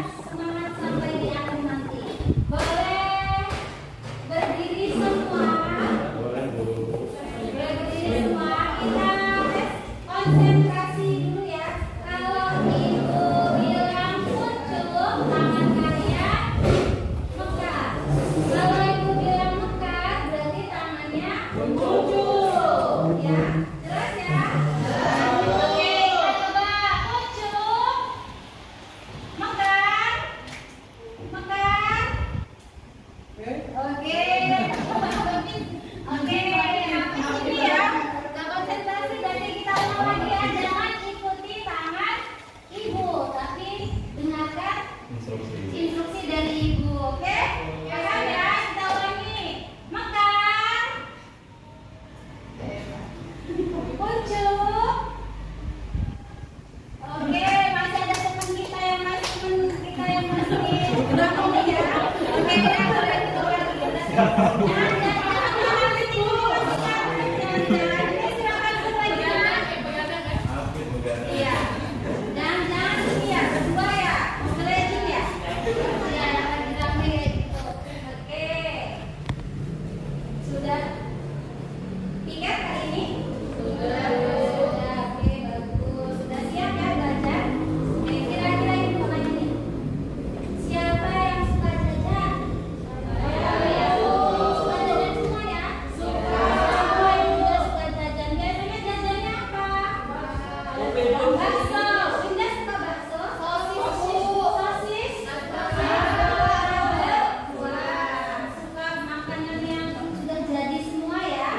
semangat sampai di akhir nanti. Boleh berdiri semua. Boleh berdiri semua. Kita konsentrasi dulu ya. Kalau ibu bilang muncul, tangan kalian mekar. Kalau ibu bilang mekar, berarti tangannya muncul. Ya, jelas ya? Oke, kita coba muncul. Mekar. Mekar. Oke. Oke, ini ya. Kita konsentrasi, berarti kita ulang lagi ya. Jangan ikuti tangan ibu, tapi dengarkan instruksi dari ibu. Oke? Paham ya? Kita ulangi. Mekar. Muncul. Oke, masih ada teman kita yang masih udah ngomong ya. Oke, kita boleh sudah tiket hari ini? Sudah. Oke, bagus. Sudah siap ya belajar? Oke, kira-kira ibu mau nanya nih. Siapa yang suka jajan? Suka jajan semua ya? Suka. Siapa yang juga suka jajan? Biasanya jajannya apa? Bakso. Indah suka bakso? Sosis. Wah, suka makanan yang sudah jadi semua ya?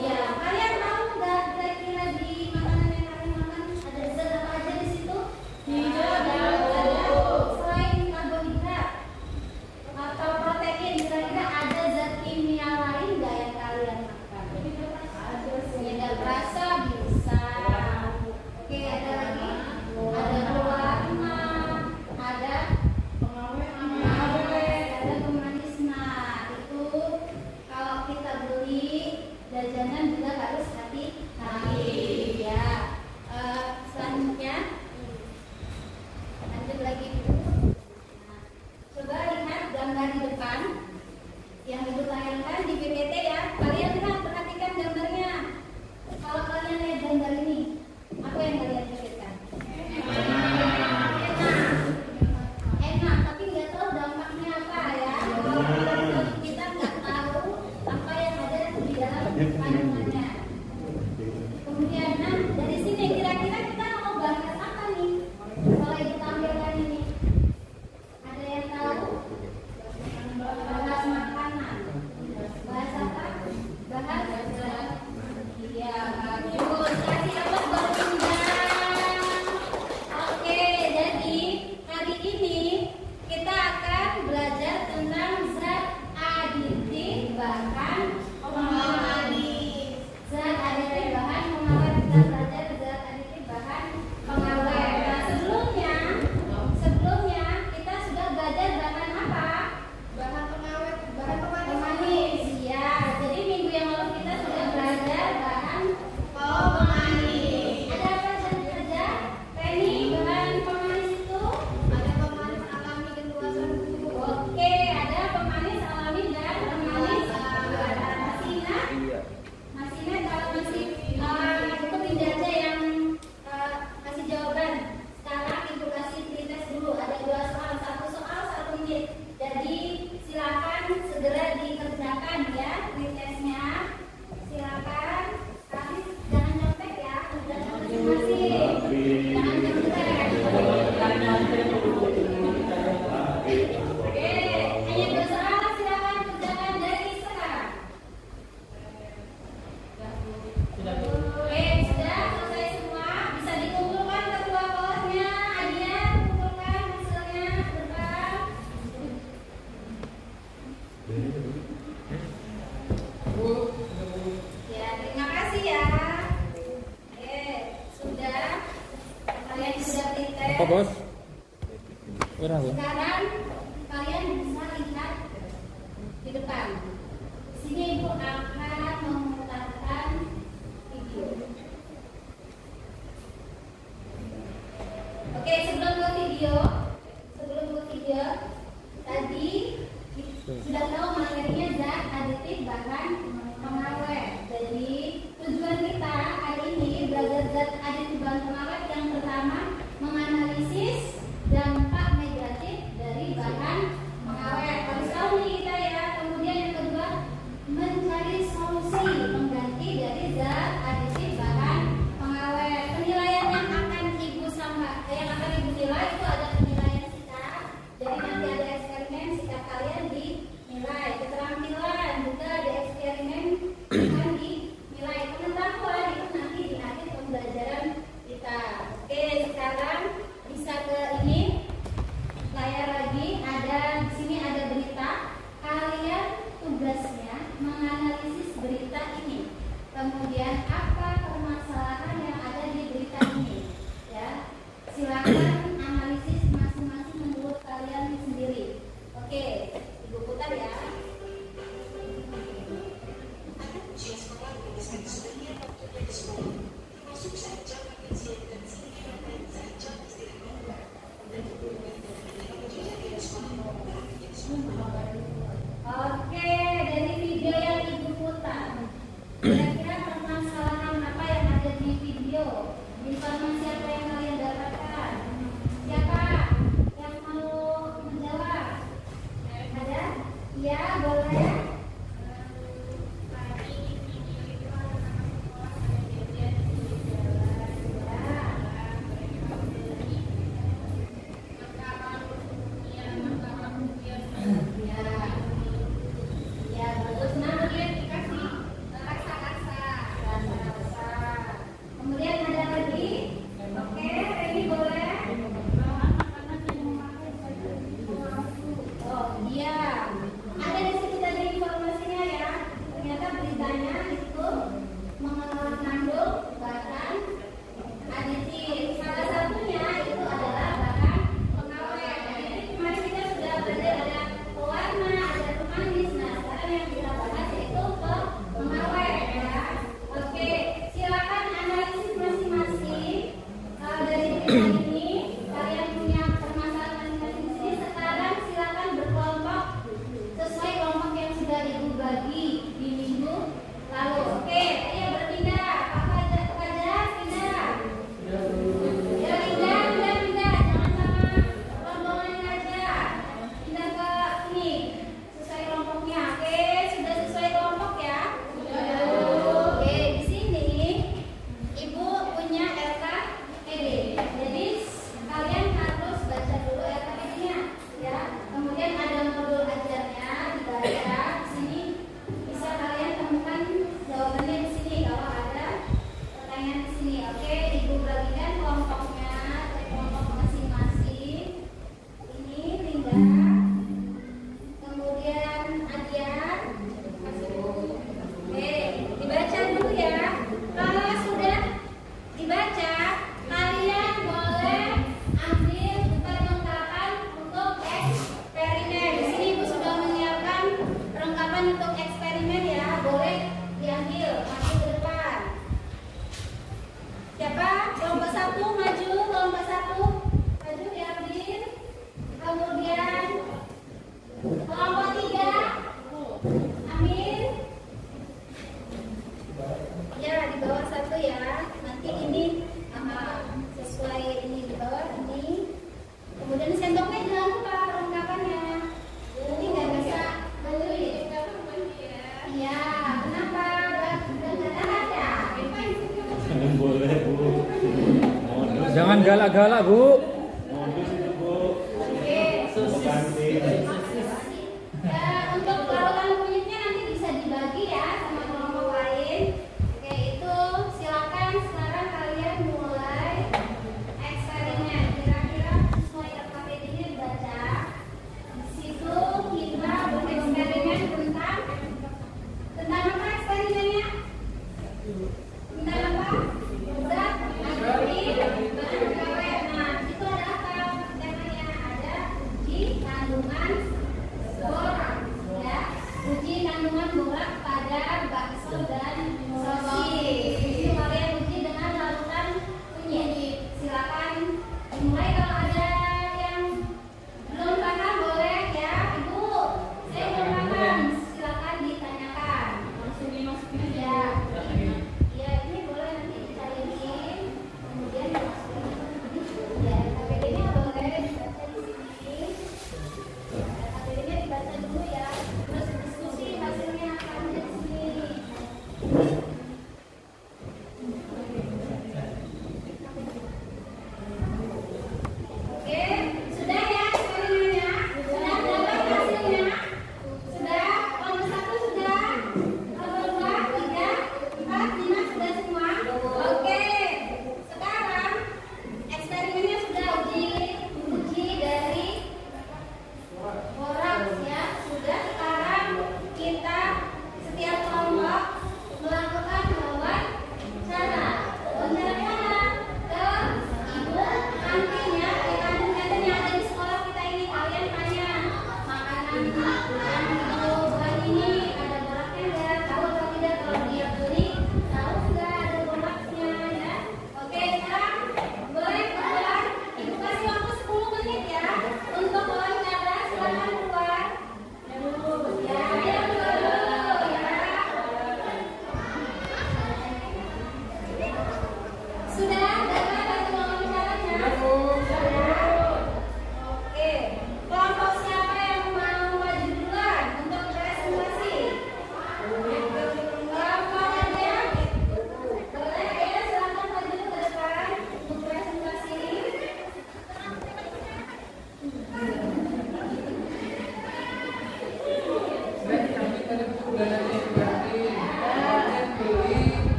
Iya. Kalian tahu nggak kira-kira di makanan yang kalian makan ada zat apa aja di situ? Ada. Selain karbohidrat atau protein, kira-kira ada zat kimia lain nggak yang kalian makan? Penyedap rasa bisa. Oke, ada lagi. Ada pewarna, ada pengawet, ada pemanis. Nah, itu kalau kita beli jajanan juga harus hati-hati ya. Selanjutnya lanjut lagi. Nah, coba lihat gambar di depan yang ibu tayangkan di PPT ya. Kalian lihat, perhatikan gambarnya. Kalau kalian lihat gambar ini, apa yang kalian pikirkan? Enak, tapi nggak tahu dampaknya apa ya. Kalau kita nggak tahu apa yang ada di dalam kandungannya. Kemudian, nah, dari sini kira-kira kita mau bahas apa nih? Kalau ibu tampilkan ini, ada yang tahu? Bahas makanan. Bahas apa? Bahas. Iya, bagus. Kasih apa buat undang. Oke, jadi hari ini kita akan belajar tentang zat aditif bahan pengawet. Zat aditif bahan pengawet. Kita belajar zat aditif bahan pengawet. Nah, sebelumnya kita sudah belajar bahan apa? Bahan pengawet, bahan pemanis. Ya, jadi minggu yang lalu kita sudah belajar bahan pemanis. Ada apa saja? Penny, bahan pemanis itu? Ada pemanis alami dan buatan tubuh. Oke, ada pemanis alami dan pemanis buatan. Masina kalau masih itu Binda aja yang kasih jawaban. Sekarang ibu kasih pretest dulu. Ada 2 soal, 1 soal 1 menit. Jadi silakan segera dikerjakan ya pretestnya. Silakan. Tapi jangan nyontek ya. Jangan masing-masing. Jangan nyontek. Oke, hanya 2 soal. Silakan kerjakan dari sekarang. Oke, sudah selesai semua. Bisa dikumpulkan kedua kelasnya. Adia, kumpulkan hasilnya ke depan. Ya, terima kasih ya. Oke, sudah. Kalian sudah pretest. Apa, Bos? Berapa? Sekarang kalian bisa lihat di depan. Di sini ibu akan memutarkan video. Oke, sebelum ke video, nilai itu ada penilaian sikap. Jadi nanti ada eksperimen sikap kalian dinilai. Keterampilan juga ada eksperimen akan dinilai. Pengetahuan itu nanti di akhir pembelajaran kita. Oke, sekarang bisa ke ini layar lagi. Ada di sini ada berita. Kalian tugasnya menganalisis berita ini. Kemudian apa permasalahan yang ada di berita ini? Ya, silakan analisis masing-masing menurut kalian sendiri. Oke, Ibu putar ya. Oke, dari video yang Ibu putar, kira-kira permasalahan apa yang ada di video? Informasi apa yang kalian dapatkan? Siapa yang mau menjawab? Ada? Ya, boleh. Jangan galak-galak, Bu. Untuk larutan kunyitnya nanti bisa dibagi ya sama kelompok lain. Oke, itu silakan sekarang kalian mulai eksperimen. Kira-kira sesuai RKPD ini dibaca. Di situ kita bereksperimen tentang apa eksperimennya? Tentang apa? Zat aktif. Nah, itu ada apa? Temanya ada uji kandungan borak, ya. Uji kandungan borak pada bakso dan sosis. Itu kalian uji dengan larutan kunyit. Silakan dimulai. Kalau ada yang belum paham boleh ya, Ibu. Saya belum paham. Silakan ditanyakan. Langsung dimasukin ya. Ya, ini boleh nanti dicariin. Kemudian dimasukin. Ya, KPD-nya boleh dibaca di sini. KPD-nya dibaca dulu ya. Terus diskusi hasilnya akan ada di sini.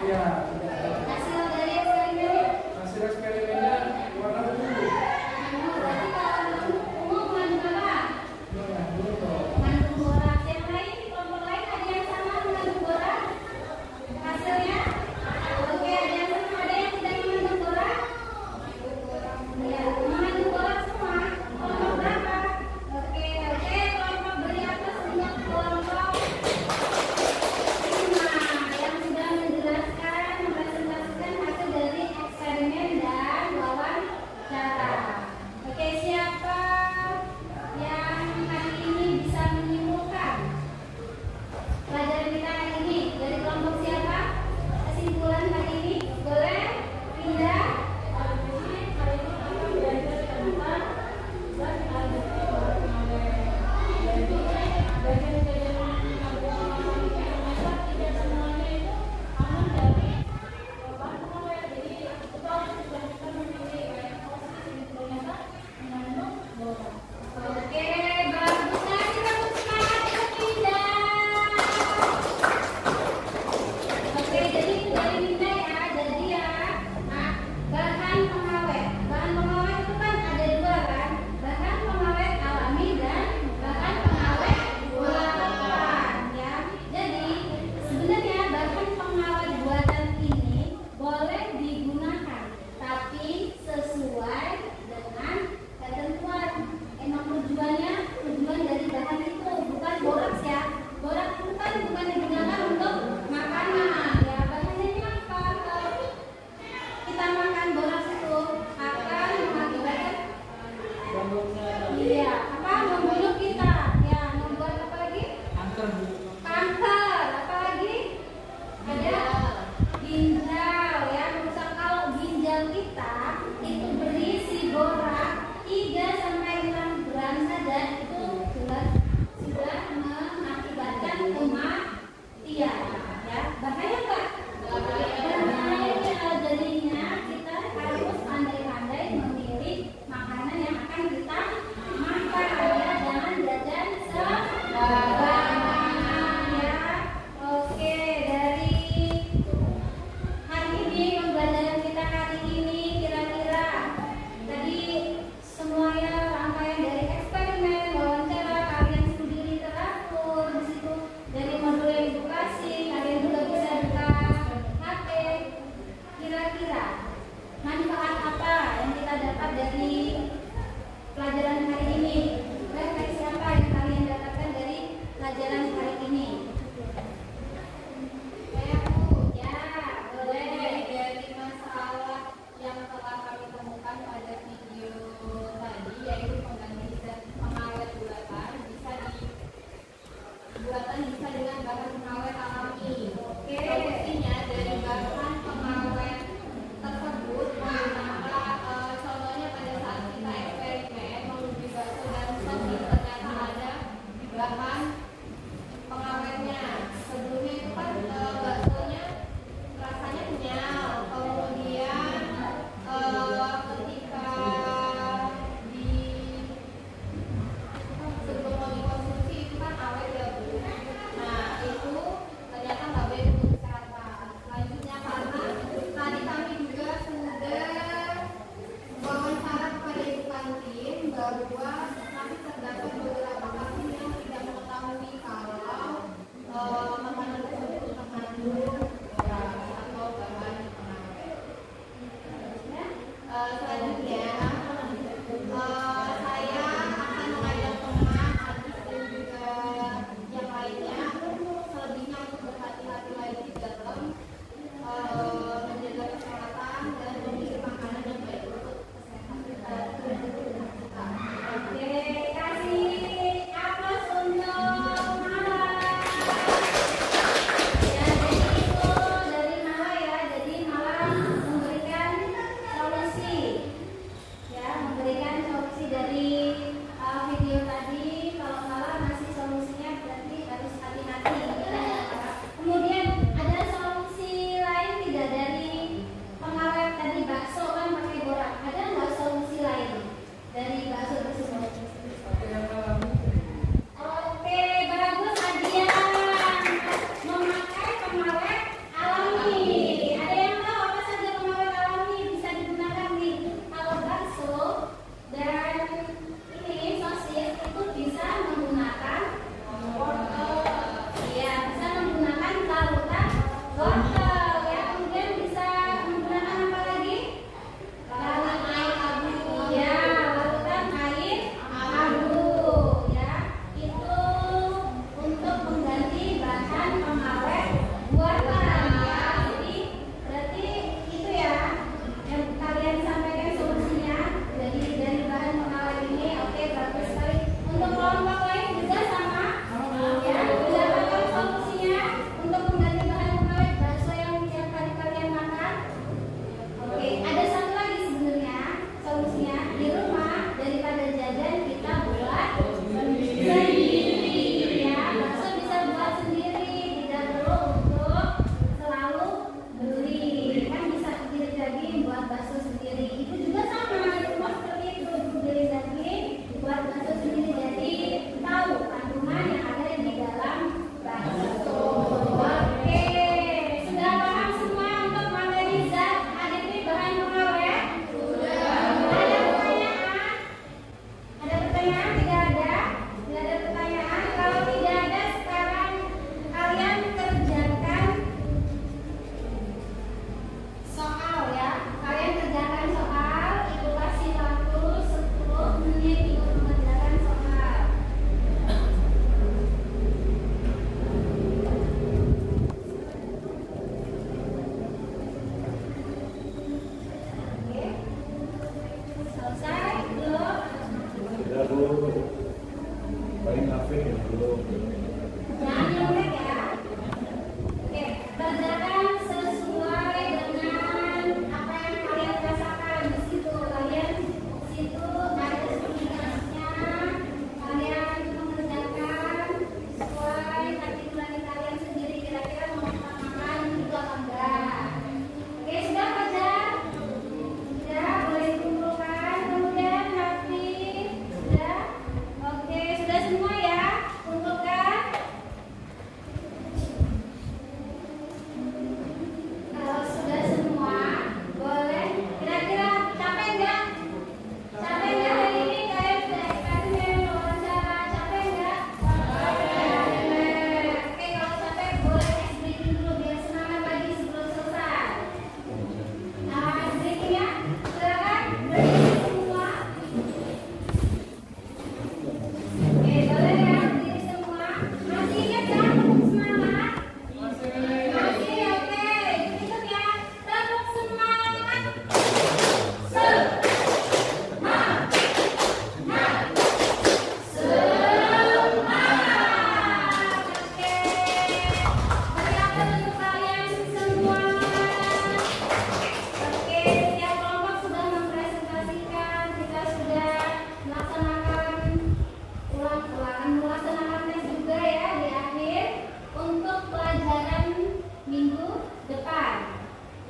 Ya, Hasil dari eksperimen. hasil eksperimennya warna ungu. Ungu mengandung apa? Mengandung borak. Yang lain, kelompok lain ada yang sama mengandung borak? Hasilnya? Oke, ada yang sama, ada yang tidak mengandung borak? Ya, mengandung borak semua. Kelompok berapa? Oke, kelompok beri atas untuk kelompok 5 yang sudah menjelaskan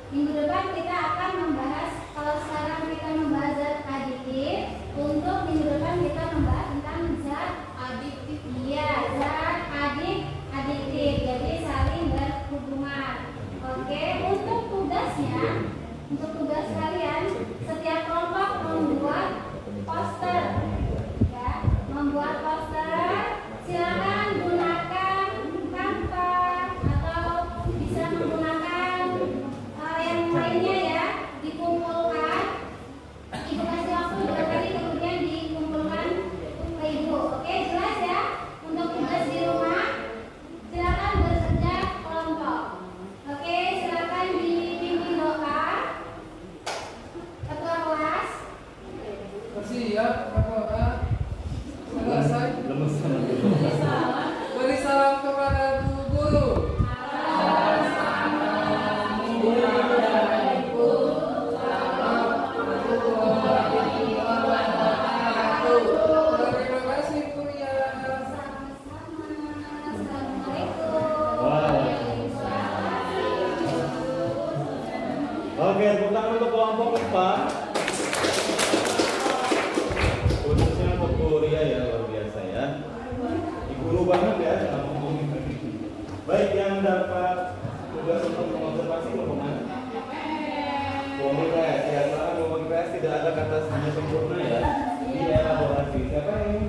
Minggu depan kita akan membahas, kalau sekarang kita membahas zat aditif, untuk minggu depan kita membahas tentang zat aditif. Iya, zat aditif. Jadi saling berhubungan. Oke, untuk tugas kalian, setiap kelompok membuat poster. Ya, membuat poster. Silakan gunakan kanvas atau bisa menggunakan yang lainnya ya, dikumpulkan. Ibu kasih waktu 2 kali, kemudian dikumpulkan ke ibu. Oke, jelas ya? Untuk tugas di rumah, silakan bekerja kelompok. Oke, silakan dipimpin doa. Ketua kelas. Bersiap, Bapak. Selesai. Lemes sama Beri salam kepada Bu Guru. Terima kasih Kuria. Oke, tepuk tangan untuk kelompok 4. Khususnya untuk Kuria ya, luar biasa ya. Guru banget ya dalam ngomongin. Baik, yang dapat tugas untuk mengobservasi hubungan komunikasi ya, soalnya komunikasi tidak ada kata hanya sempurna ya. Di elaborasi. Siapa yang ini